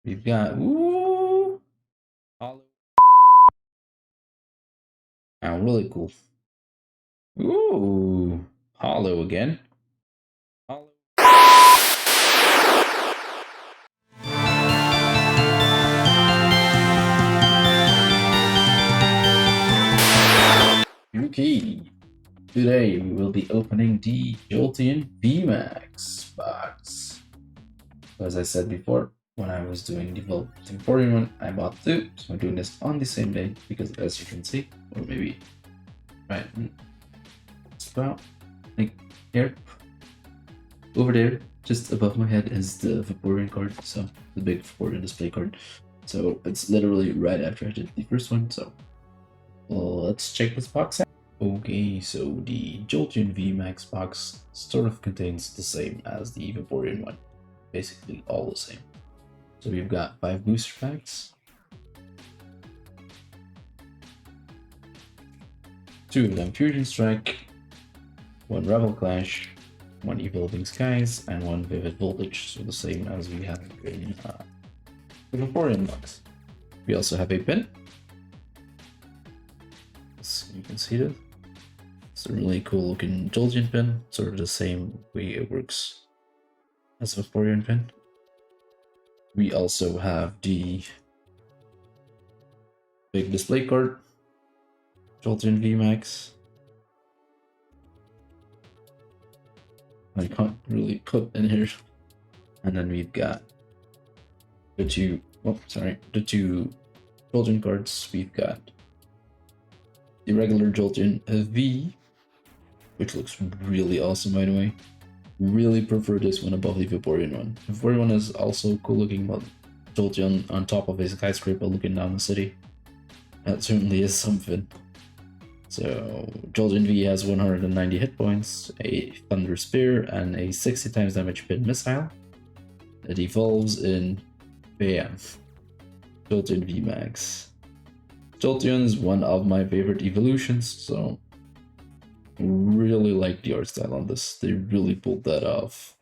We've got ooh, hollow. Oh, really cool. Ooh, hollow again. Hollow. Okay, today we will be opening the Jolteon Vmax box. As I said before, when I was doing the Vaporeon one, I bought two, so I'm doing this on the same day because, as you can see, or maybe right, it's about like here, over there, just above my head is the Vaporeon card, so the big Vaporeon display card. So it's literally right after I did the first one. So let's check this box out. Okay, so the Jolteon VMAX box sort of contains the same as the Vaporeon one. Basically all the same. So we've got 5 booster packs, 2 of them Fusion Strike, 1 Rebel Clash, 1 Evolving Skies, and 1 Vivid Voltage, so the same as we have in the Vaporeon box. We also have a pin. So you can see that. It's a really cool looking Jolteon pin, sort of the same way it works as a Vaporeon pin. We also have the big display card, Jolteon VMAX. I can't really put in here. And then we've got the two Jolteon cards. We've got the regular Jolteon V, which looks really awesome, by the way. Really prefer this one above the Vaporeon one. The Vaporeon one is also cool looking, but Jolteon on top of a skyscraper looking down the city. That certainly is something. So Jolteon V has 190 hit points, a Thunder Spear, and a 60 times damage pin missile. It evolves in bam, Jolteon VMAX. Jolteon is one of my favorite evolutions, so really like the art style on this. They really pulled that off.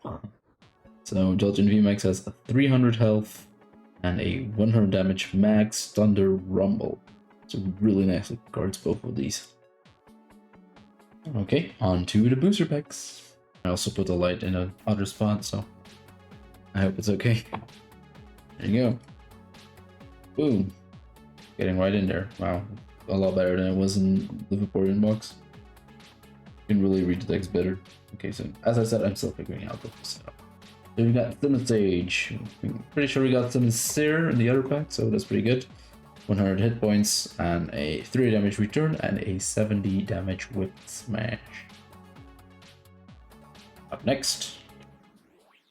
So Jolteon VMAX has a 300 health and a 100 damage max Thunder Rumble. So really nice looking cards, both of these. Okay, on to the booster packs. I also put the light in another spot, so I hope it's okay. There you go. Boom. Getting right in there. Wow, a lot better than it was in the Vaporeon box. You can really read the text better. Okay, so as I said, I'm still figuring out the setup. So we got Limit Stage. I'm pretty sure we got some Sear in the other pack, so that's pretty good. 100 hit points and a 3 damage return and a 70 damage whip smash. Up next,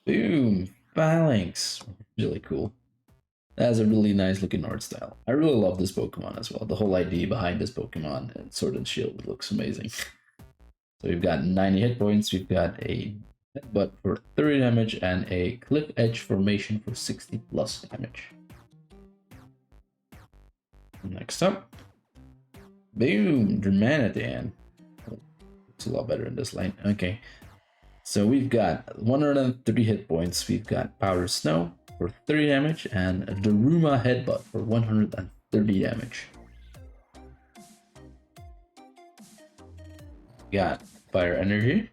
boom, Phalanx. Really cool. That has a really nice looking art style. I really love this Pokemon as well. The whole idea behind this Pokemon and Sword and Shield looks amazing. So we've got 90 hit points, we've got a Headbutt for 30 damage and a Cliff Edge Formation for 60 plus damage. Next up, boom, Dramanetan. It's a lot better in this line. Okay, so we've got 130 hit points, we've got Powder Snow for 30 damage and a Daruma Headbutt for 130 damage. Got Fire Energy.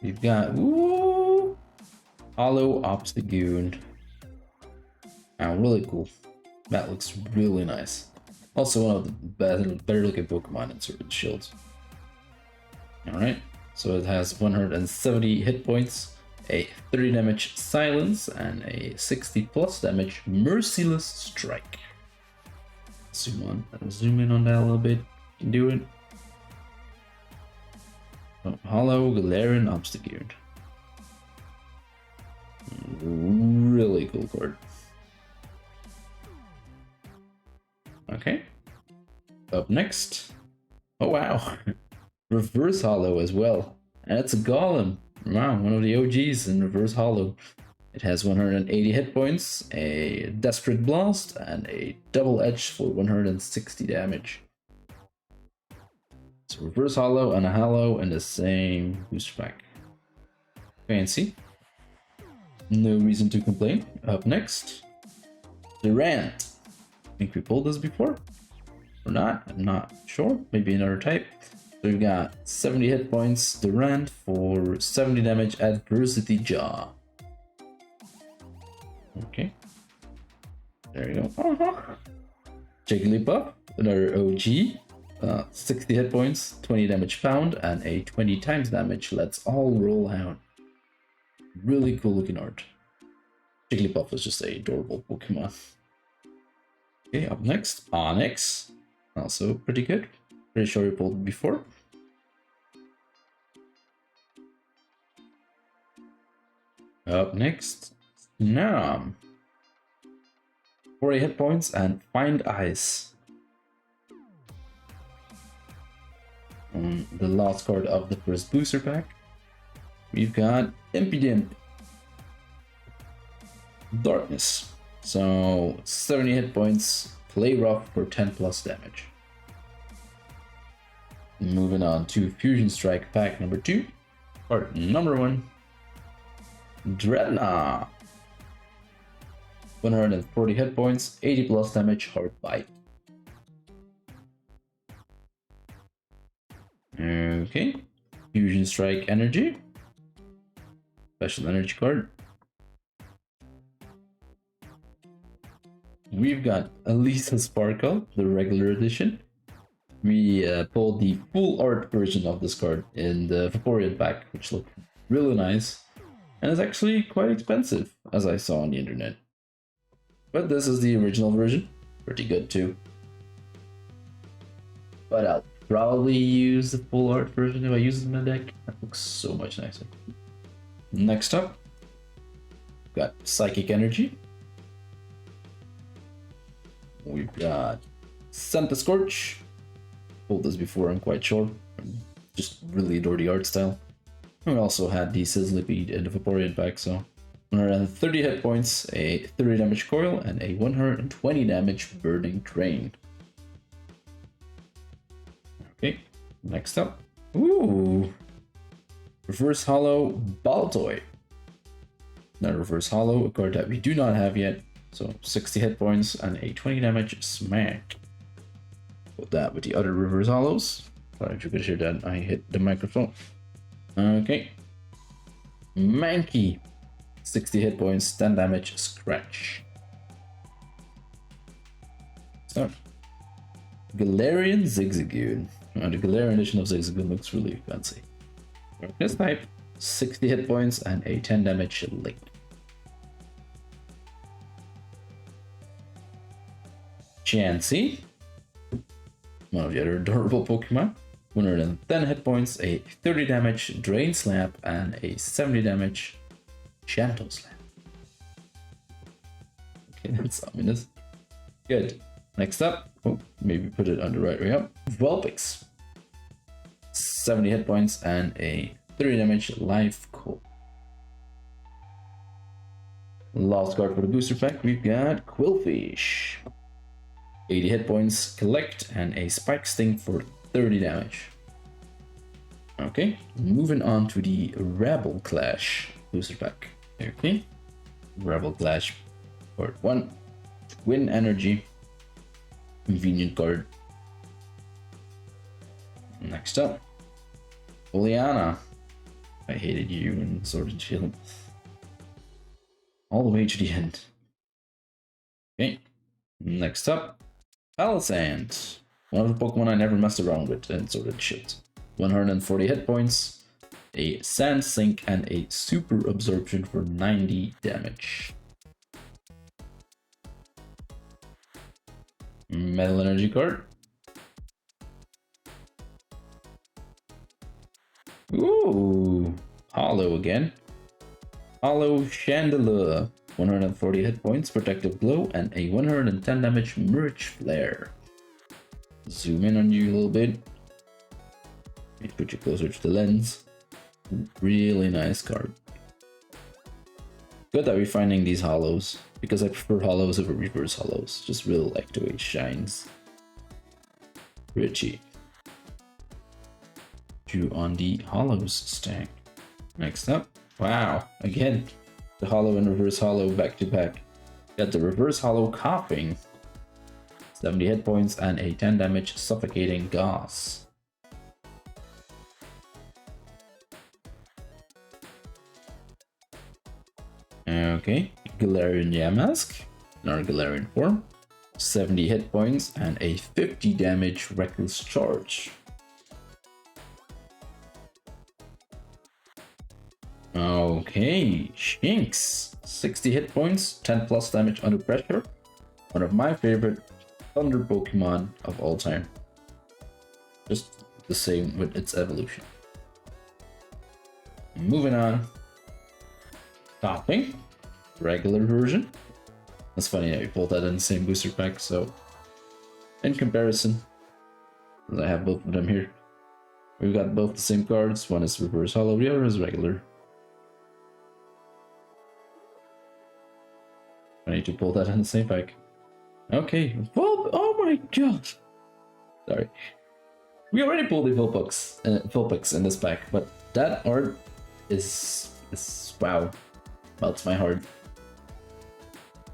We've got ooh, Hollow Obstagoon. Oh, really cool. That looks really nice. Also one of the better looking Pokemon in Sword and Shield. Alright, so it has 170 hit points, a 30 damage Silence, and a 60 plus damage Merciless Strike. Zoom in on that a little bit. You can do it. Oh, Hollow Galarian Obstagoon. Really cool card. Okay. Up next. Oh wow. Reverse Hollow as well. And it's a Golem. Wow, one of the OGs in Reverse Hollow. It has 180 hit points, a Desperate Blast, and a Double Edge for 160 damage. It's a Reverse Hollow and a Hollow in the same booster pack. Fancy. No reason to complain. Up next, Durant. I think we pulled this before. Or not, I'm not sure. Maybe another type. So we've got 70 hit points, Durant for 70 damage, Adversity Jaw. Okay. There you go. Jigglypuff, another OG. 60 hit points, 20 damage pound, and a 20 times damage. Let's all roll out. Really cool looking art. Jigglypuff is just a adorable Pokemon. Okay, up next, Onyx. Also pretty good. Pretty sure we pulled it before. Up next, Nam. 40 hit points and Find Ice. On the last card of the first booster pack, we've got Impudent Darkness. So 70 hit points, play rough for 10 plus damage. Moving on to Fusion Strike pack number 2, card number 1, Dreadnought. 140 hit points, 80 plus damage, hard bite. Okay, Fusion Strike Energy, special energy card. We've got Elisa Sparkle, the regular edition. We pulled the full art version of this card in the Vaporeon pack, which looked really nice. And it's actually quite expensive, as I saw on the internet. But this is the original version. Pretty good too. But I'll probably use the full art version if I use it in my deck. That looks so much nicer. Next up, we've got Psychic Energy. We've got Santa Scorch. Pulled this before, I'm quite sure. Just really adore the art style. We also had the Sizzlipede in the Vaporeon pack, so 130 hit points, a 30 damage coil, and a 120 damage burning train. Okay, next up. Ooh! Reverse Hollow Baltoy. Now Reverse Hollow, a card that we do not have yet. So 60 hit points and a 20 damage smack. Put that with the other Reverse Hollows. Sorry if you could hear that, I hit the microphone. Okay. Mankey. 60 hit points, 10 damage, scratch. So, Galarian Zigzagoon. The Galarian edition of Zigzagoon looks really fancy. This type, 60 hit points and a 10 damage lick. Chansey, one of the other adorable Pokemon. 110 hit points, a 30 damage Drain Slap, and a 70 damage Shadow Slap. Okay, that's ominous. Good. Next up, oh, maybe put it on the right way up. Vulpix. 70 hit points and a 30 damage Life Coil. Last card for the booster pack, we've got Quillfish. 80 hit points, collect, and a Spike Sting for 30 damage. Okay, moving on to the Rebel Clash booster pack. Okay, Rebel Clash part 1, Twin Energy, convenient card. Next up, Oleana. I hated you in Sword and Shield. All the way to the end. Okay, next up, Palisand. One of the Pokemon I never messed around with in Sword and Shield. 140 hit points, a Sand Sink, and a Super Absorption for 90 damage. Metal Energy card. Ooh, Hollow again. Hollow Chandelier. 140 hit points, Protective Glow, and a 110 damage Merge Flare. Zoom in on you a little bit. Put you closer to the lens. Really nice card. Good that we're finding these hollows, because I prefer hollows over reverse hollows. Just really like the way it shines. Richie. You on the hollows stack. Next up, wow, again, The hollow and reverse hollow back to back. Got the reverse hollow coughing. 70 hit points and a 10 damage suffocating gauze. Okay, Galarian Yamask, another Galarian form. 70 hit points and a 50 damage reckless charge. Okay, Shinx, 60 hit points, 10 plus damage under pressure. One of my favorite Thunder Pokemon of all time. Just the same with its evolution. Moving on. Topping, regular version. That's funny that we pulled that in the same booster pack, so in comparison, I have both of them here. We've got both the same cards. One is reverse hollow, the other is regular. I need to pull that in the same pack. Okay, well, oh my god! Sorry. We already pulled the Vulpix in this pack, but that art is wow. Melts my heart.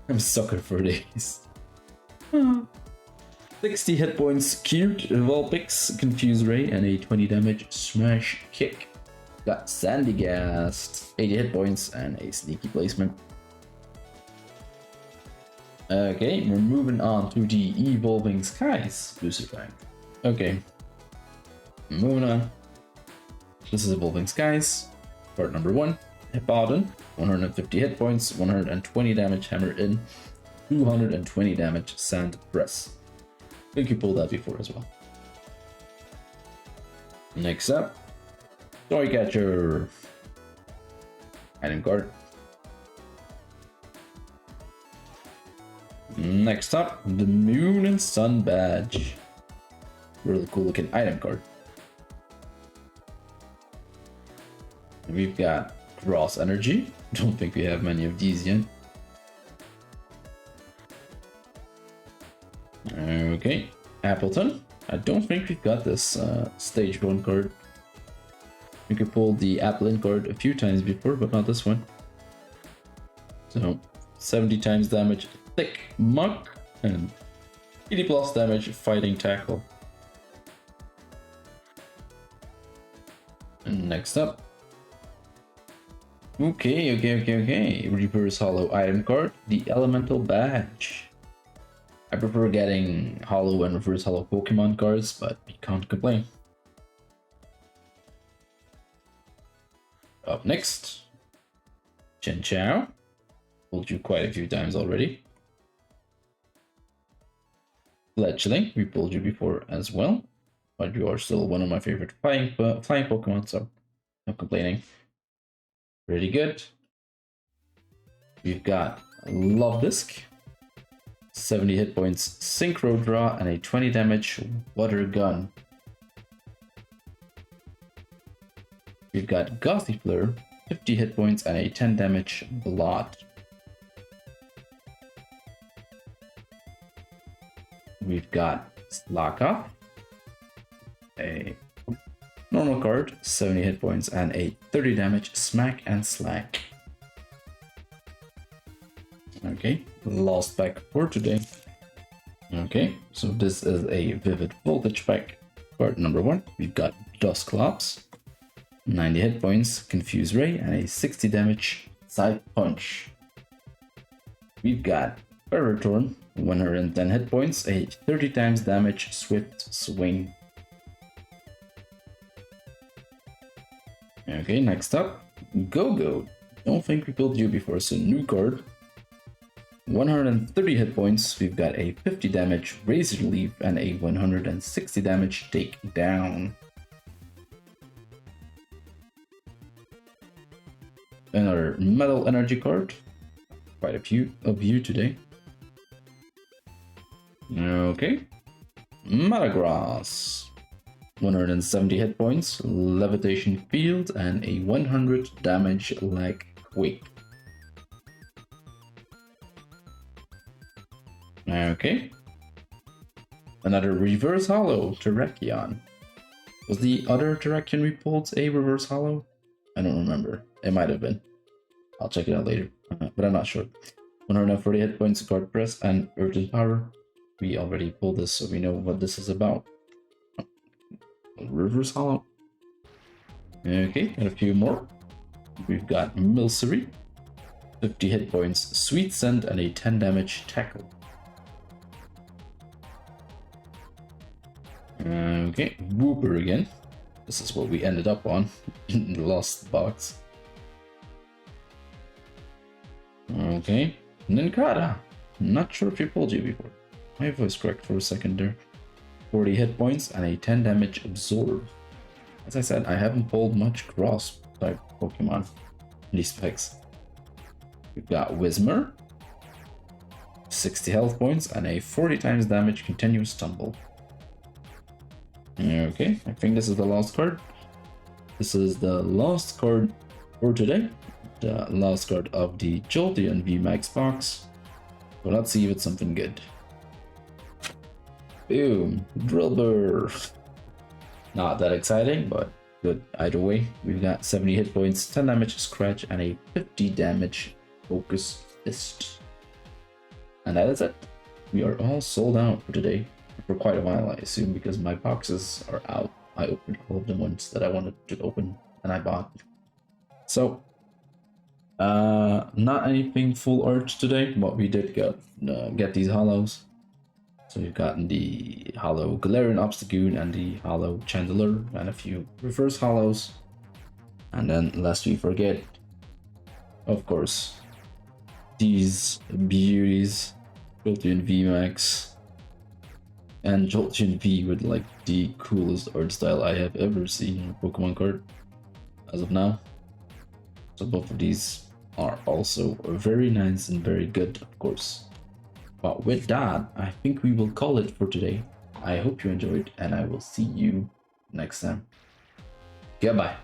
I'm a sucker for these. 60 hit points, cute Vulpix, Confuse Ray, and a 20 damage Smash Kick. Got Sandygast, 80 hit points, and a sneaky placement. Okay, we're moving on to the Evolving Skies booster pack. Okay, moving on. This is Evolving Skies, part number 1. Hippowdon, 150 hit points, 120 damage Hammer In, 220 damage Sand Press. I think you pulled that before as well. Next up, Toycatcher. Item card. Next up, the Moon and Sun Badge. Really cool looking item card. We've got Cross Energy. Don't think we have many of these yet. Okay, Appleton. I don't think we've got this stage 1 card. We could pull the Applin card a few times before, but not this one. So 70 times damage Thick Muck and 80 plus damage Fighting Tackle. And next up. Okay. Reverse hollow item card, the Elemental Badge. I prefer getting hollow and reverse hollow Pokemon cards, but we can't complain. Up next, Chinchou. Pulled you quite a few times already. Fletchling, we pulled you before as well, but you are still one of my favorite flying Pokemon, so no complaining. Pretty good. We've got Love Disc, 70 hit points, Synchro Draw, and a 20 damage Water Gun. We've got Gothifleur, 50 hit points, and a 10 damage Blot. We've got Slaka, a normal card, 70 hit points, and a 30 damage Smack and Slack. Okay, last pack for today. Okay, so this is a Vivid Voltage pack. Card number 1, we've got Dusclops, 90 hit points, Confuse Ray, and a 60 damage Side Punch. We've got Ferrothorn, 110 hit points, a 30 times damage Swift Swing. Okay, next up, Go-Go. Don't think we built you before, so new card. 130 hit points, we've got a 50 damage Razor Leaf and a 160 damage Take Down. Another Metal Energy card. Quite a few of you today. Okay. Metagross. 170 hit points, Levitation Field, and a 100 damage like Quake. Okay. Another reverse hollow, Terrakion. Was the other Terrakion we pulled a reverse hollow? I don't remember. It might have been. I'll check it out later. but I'm not sure. 140 hit points, guard press, and urgent power. We already pulled this, so we know what this is about. Reverse Hollow. Okay, and a few more. We've got Milcery, 50 hit points, Sweet Scent, and a 10 damage tackle. Okay, Wooper again. This is what we ended up on in the last box. Okay, Ninkata. Not sure if you pulled you before. My voice cracked for a second there. 40 hit points and a 10 damage absorb. As I said, I haven't pulled much cross type Pokemon in these packs. We've got Whismur, 60 health points and a 40 times damage continuous tumble. Okay, I think this is the last card. This is the last card for today. The last card of the Jolteon Vmax box. So let's see if it's something good. Boom, Drillbur. Not that exciting, but good either way. We've got 70 hit points, 10 damage scratch, and a 50 damage focus fist. And that is it. We are all sold out for today. For quite a while, I assume, because my boxes are out. I opened all of the ones that I wanted to open and I bought. So, not anything full art today, but we did get these hollows. So we've gotten the hollow Galarian Obstagoon and the hollow Chandelure and a few reverse hollows. And then, lest we forget, of course, these beauties, Jolteon VMAX and Jolteon V with like the coolest art style I have ever seen in a Pokemon card as of now. So both of these are also very nice and very good, of course. But with that, I think we will call it for today. I hope you enjoyed, and I will see you next time. Goodbye.